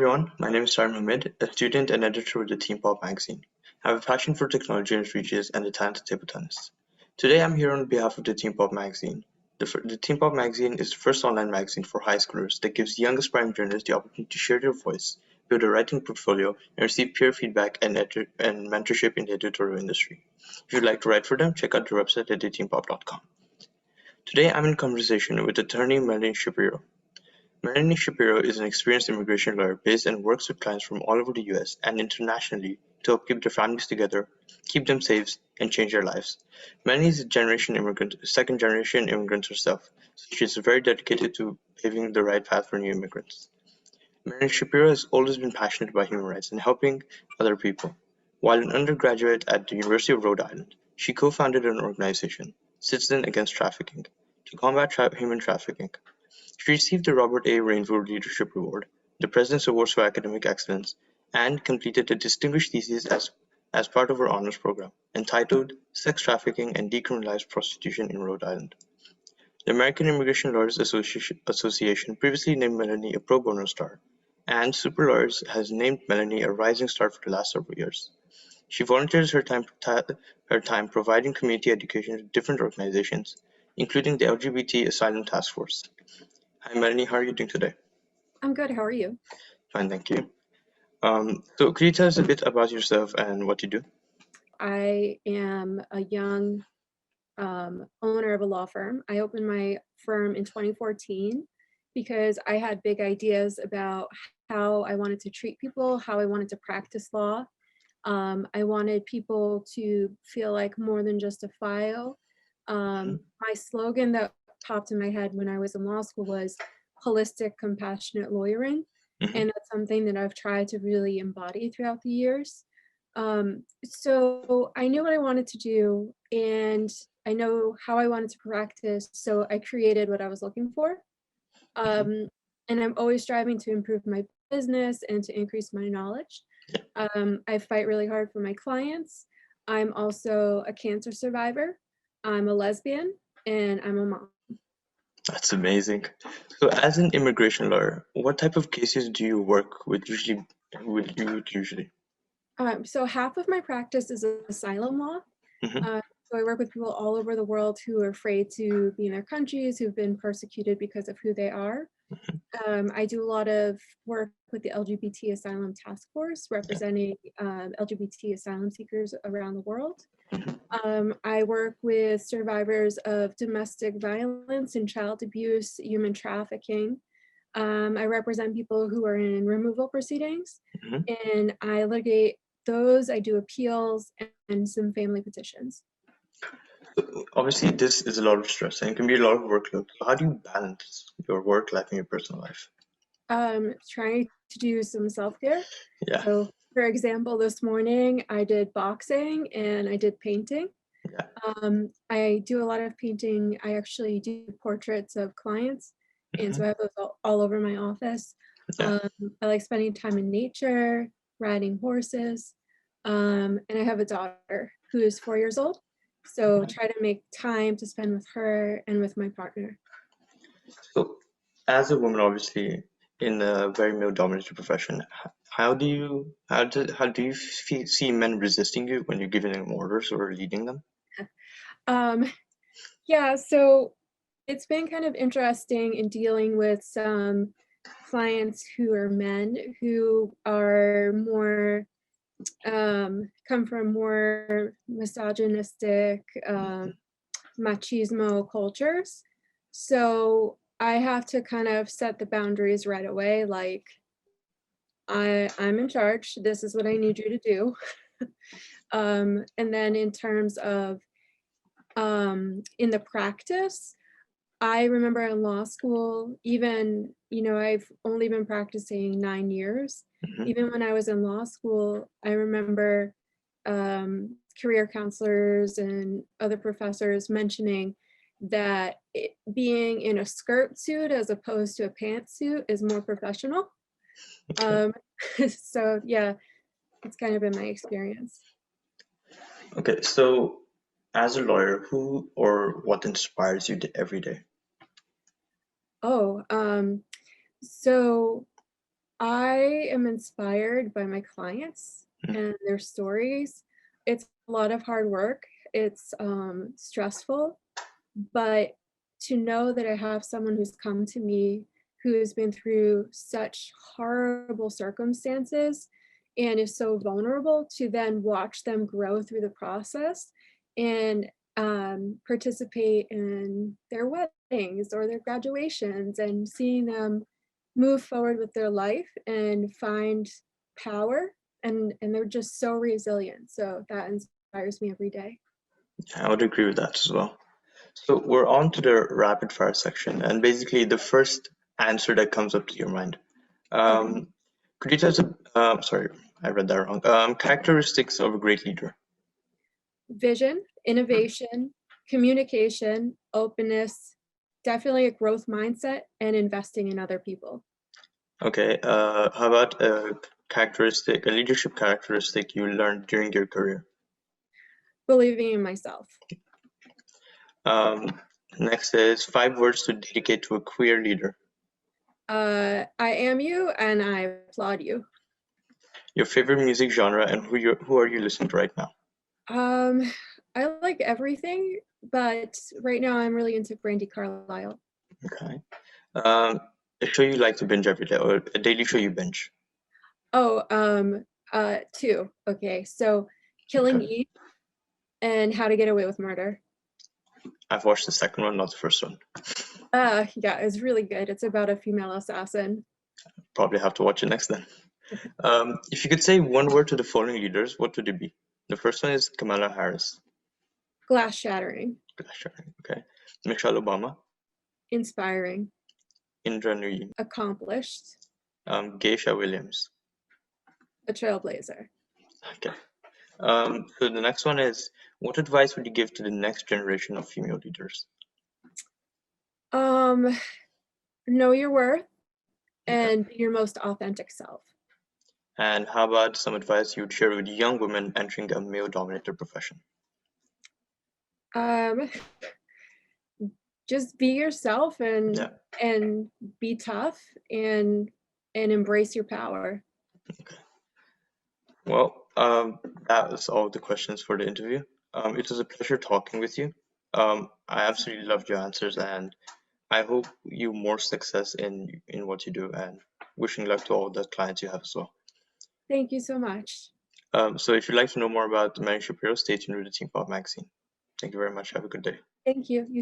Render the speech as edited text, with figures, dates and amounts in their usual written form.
everyone, my name is Sarim Hamid, a student and editor with the Teen Pop magazine. I have a passion for technology and reaches and a talent to table tennis. Today I'm here on behalf of the Teen Pop magazine. The Teen Pop magazine is the first online magazine for high schoolers that gives young aspiring journalists the opportunity to share their voice, build a writing portfolio, and receive peer feedback and mentorship in the editorial industry. If you'd like to write for them, check out their website at theteenpop.com. Today I'm in conversation with attorney Melanie Shapiro. Melanie Shapiro is an experienced immigration lawyer based and works with clients from all over the US and internationally to help keep their families together, keep them safe, and change their lives. Melanie is a second-generation immigrant herself, so she is very dedicated to paving the right path for new immigrants. Melanie Shapiro has always been passionate about human rights and helping other people. While an undergraduate at the University of Rhode Island, she co-founded an organization, Citizen Against Trafficking, to combat human trafficking. She received the Robert A. Rainbow Leadership Award, the President's Awards for Academic Excellence, and completed a distinguished thesis as part of her honors program, entitled Sex Trafficking and Decriminalized Prostitution in Rhode Island. The American Immigration Lawyers Association previously named Melanie a pro bono star, and Super Lawyers has named Melanie a rising star for the last several years. She volunteers her time providing community education to different organizations, including the LGBT Asylum Task Force. Hi Melanie, how are you doing today? I'm good. How are you? Fine, thank you. So could you tell us a bit about yourself and what you do? I am a young owner of a law firm. I opened my firm in 2014 because I had big ideas about how I wanted to treat people, how I wanted to practice law. I wanted people to feel like more than just a file. My slogan that popped in my head when I was in law school was holistic, compassionate lawyering. And that's something that I've tried to really embody throughout the years. So I knew what I wanted to do and I know how I wanted to practice. So I created what I was looking for. And I'm always striving to improve my business and to increase my knowledge. I fight really hard for my clients. I'm also a cancer survivor. I'm a lesbian and I'm a mom. That's amazing. So as an immigration lawyer, what type of cases do you work with usually? So half of my practice is asylum law. So I work with people all over the world who are afraid to be in their countries, who've been persecuted because of who they are. I do a lot of work with the LGBT Asylum Task Force, representing LGBT asylum seekers around the world. I work with survivors of domestic violence and child abuse, human trafficking. I represent people who are in removal proceedings, and I litigate those. I do appeals and some family petitions. Obviously, this is a lot of stress and it can be a lot of workload. So how do you balance your work life and your personal life? Trying to do some self-care. Yeah. So, for example, this morning I did boxing and I did painting. Yeah. I do a lot of painting. I actually do portraits of clients, and so I have those all over my office. Yeah. I like spending time in nature, riding horses, and I have a daughter who is 4 years old. So try to make time to spend with her and with my partner. So, as a woman, obviously in a very male-dominated profession, how do you see men resisting you when you're giving them orders or leading them? Yeah, so it's been kind of interesting in dealing with some clients who are men who are more come from more misogynistic machismo cultures. So I have to kind of set the boundaries right away, like I'm in charge, this is what I need you to do. And then in terms of in the practice, I remember in law school, even, I've only been practicing 9 years. Even when I was in law school, I remember career counselors and other professors mentioning that being in a skirt suit as opposed to a pantsuit is more professional. So yeah, it's kind of been my experience. Okay, so as a lawyer, who or what inspires you every day? Oh, so I am inspired by my clients Mm. and their stories. It's a lot of hard work. It's stressful, but to know that I have someone who's come to me who has been through such horrible circumstances and is so vulnerable, to then watch them grow through the process and participate in their weddings or their graduations, and seeing them move forward with their life and find power, and they're just so resilient. So that inspires me every day. I would agree with that as well. So we're on to the rapid fire section, and basically the first answer that comes up to your mind. Okay. Could you tell us, sorry, I read that wrong. Characteristics of a great leader. Vision, innovation, communication, openness, definitely a growth mindset, and investing in other people. Okay, how about a characteristic, a leadership characteristic you learned during your career? Believing in myself. Um, Next is 5 words to dedicate to a queer leader. I am you, and I applaud you. Your favorite music genre and who are you listening to right now? Um, I like everything, but right now I'm really into Brandy Carlisle. Okay. Um, a show you like to binge every day, or a daily show you binge? Oh, two. Okay, so Killing Okay. Eve and How to Get Away with Murder. I've watched the second one, not the first one. Yeah, it's really good. It's about a female assassin. Probably have to watch it next then. If you could say 1 word to the following leaders, what would it be? The first one is Kamala Harris. Glass shattering. Okay. Michelle Obama. Inspiring. Indra Nooyi. Accomplished. Geisha Williams. A trailblazer. Okay. So the next one is, what advice would you give to the next generation of female leaders? Um, know your worth Okay. and be your most authentic self. And how about some advice you would share with young women entering a male-dominated profession? Um, just be yourself Yeah. and be tough and embrace your power. Okay. Well, that was all the questions for the interview. It was a pleasure talking with you. I absolutely loved your answers, and I hope you more success in what you do, and wishing luck to all the clients you have as well. Thank you so much. So if you'd like to know more about Melanie Shapiro, stay tuned with the Team Pop magazine. Thank you very much. Have a good day. Thank you. You